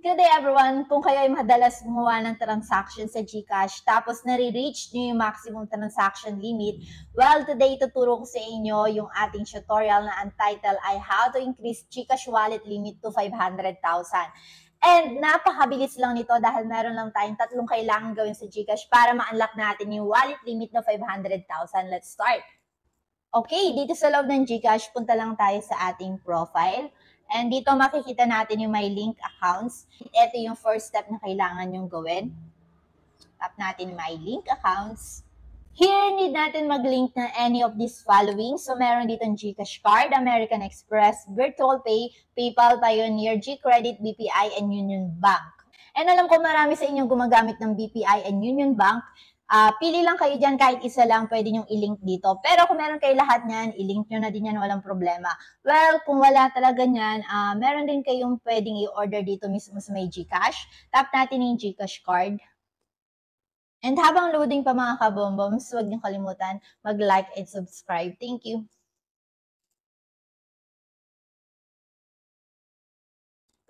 Good day everyone! Kung kayo ay madalas gumawa ng transaction sa GCash tapos nare-reach nyo yung maximum transaction limit, well, today tuturo ko sa inyo yung ating tutorial na ang title ay How to Increase GCash Wallet Limit to 500,000. And napakabilis lang nito dahil meron lang tayong tatlong kailangan gawin sa GCash para ma-unlock natin yung wallet limit na 500,000. Let's start! Okay, dito sa loob ng GCash, punta lang tayo sa ating profile. And dito makikita natin yung my link accounts. Ito yung first step na kailangan nyong gawin. Tap natin my link accounts. Here, need natin mag-link na any of these following. So, meron dito ang GCash card, American Express, Virtual Pay, PayPal, Pioneer, GCredit, BPI, and Union Bank. And alam ko marami sa inyo gumagamit ng BPI and Union Bank. Pili lang kayo dyan, kahit isa lang, pwede nyong i-link dito. Pero kung meron kayo lahat niyan, i-link nyo na din yan, walang problema. Well, kung wala talaga niyan, meron din kayong pwedeng i-order dito mismo sa may GCash. Tap natin yung GCash card. And habang loading pa mga kabomboms, huwag niyong kalimutan mag-like and subscribe. Thank you.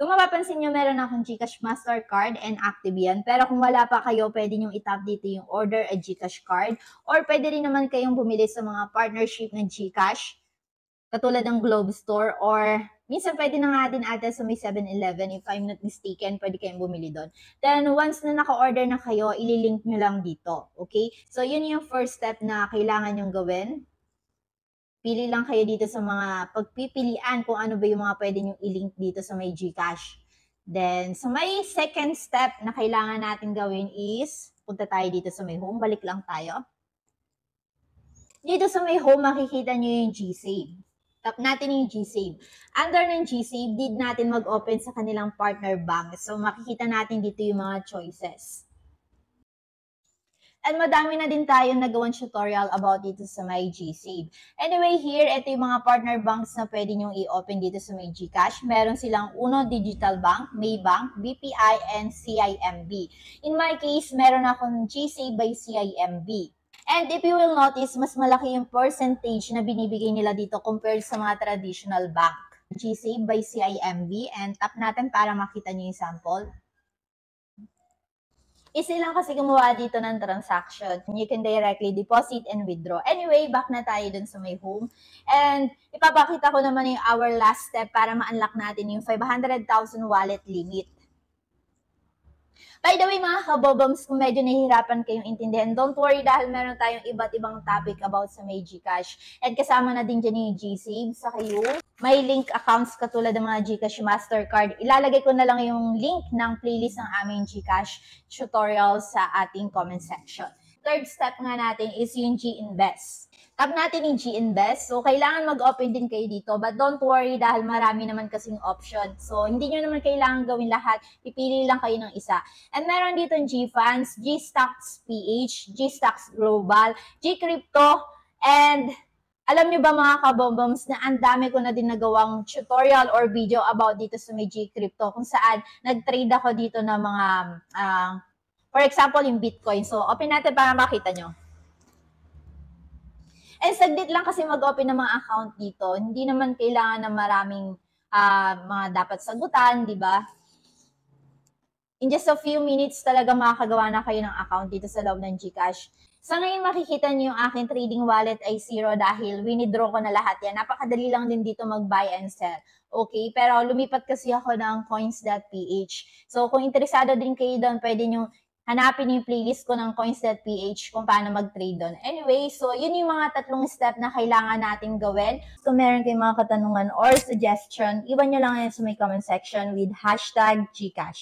Kung mapapansin nyo, meron akong GCash Mastercard and active yan. Pero kung wala pa kayo, pwede nyo itap dito yung order a GCash card. Or pwede rin naman kayong bumili sa mga partnership ng GCash, katulad ng Globe Store. Or minsan pwede na nga din ata sa may 7-Eleven. If I'm not mistaken, pwede kayong bumili doon. Then once na naka-order na kayo, ililink nyo lang dito. Okay? So yun yung first step na kailangan nyong gawin. Pili lang kayo dito sa mga pagpipilian kung ano ba yung mga pwede nyo i-link dito sa may GCash. Then, sa may second step na kailangan natin gawin is, punta tayo dito sa may home, balik lang tayo. Dito sa may home, makikita nyo yung GSave. Tap natin yung GSave. Under ng GSave, need natin mag-open sa kanilang partner bank. So, makikita natin dito yung mga choices. And madami na din tayong nagawang tutorial about dito sa my GSave. Anyway, here, ito yung mga partner banks na pwede nyong i-open dito sa my GCash. Meron silang Uno Digital Bank, Maybank, BPI, and CIMB. In my case, meron akong GSave by CIMB. And if you will notice, mas malaki yung percentage na binibigay nila dito compared sa mga traditional bank. GSave by CIMB, and tap natin para makita nyo yung sample. Easy lang kasi gumawa dito ng transaction. You can directly deposit and withdraw. Anyway, back na tayo dun sa my home. And ipapakita ko naman yung our last step para ma-unlock natin yung 500,000 wallet limit. By the way, mga kaboboms, kung medyo nahihirapan kayong intindihan, don't worry dahil meron tayong iba't ibang topic about sa may GCash. And kasama na din dyan yung GSave sa kayo. May link accounts katulad ng mga GCash Mastercard. Ilalagay ko na lang yung link ng playlist ng aming GCash tutorial sa ating comment section. Third step nga natin is yung G-Invest. Tap natin yung G-Invest. So, kailangan mag-open din kayo dito. But don't worry dahil marami naman kasing option. So, hindi nyo naman kailangan gawin lahat. Pipili lang kayo ng isa. And meron dito yung G-Funds, G-Stocks PH, G-Stocks Global, G-Crypto, and alam nyo ba mga kabomboms na ang dami ko na din nagawang tutorial or video about dito sa may G-Crypto kung saan nag-trade ako dito ng mga, for example, yung Bitcoin. So, open natin para makita nyo. And saglit lang kasi mag-open ng mga account dito. Hindi naman kailangan ng maraming mga dapat sagutan, di ba? In just a few minutes talaga makakagawa na kayo ng account dito sa loob ng GCash. Sa ngayon makikita niyo yung aking trading wallet ay 0 dahil winidraw ko na lahat yan. Napakadali lang din dito mag-buy and sell. Okay? Pero lumipat kasi ako ng coins.ph. So kung interesado din kayo doon, pwede nyo hanapin yung playlist ko ng coins.ph kung paano mag-trade doon. Anyway, so yun yung mga tatlong step na kailangan natin gawin. Kung meron kayong mga katanungan or suggestion, iwan nyo lang yan sa may comment section with #GCash.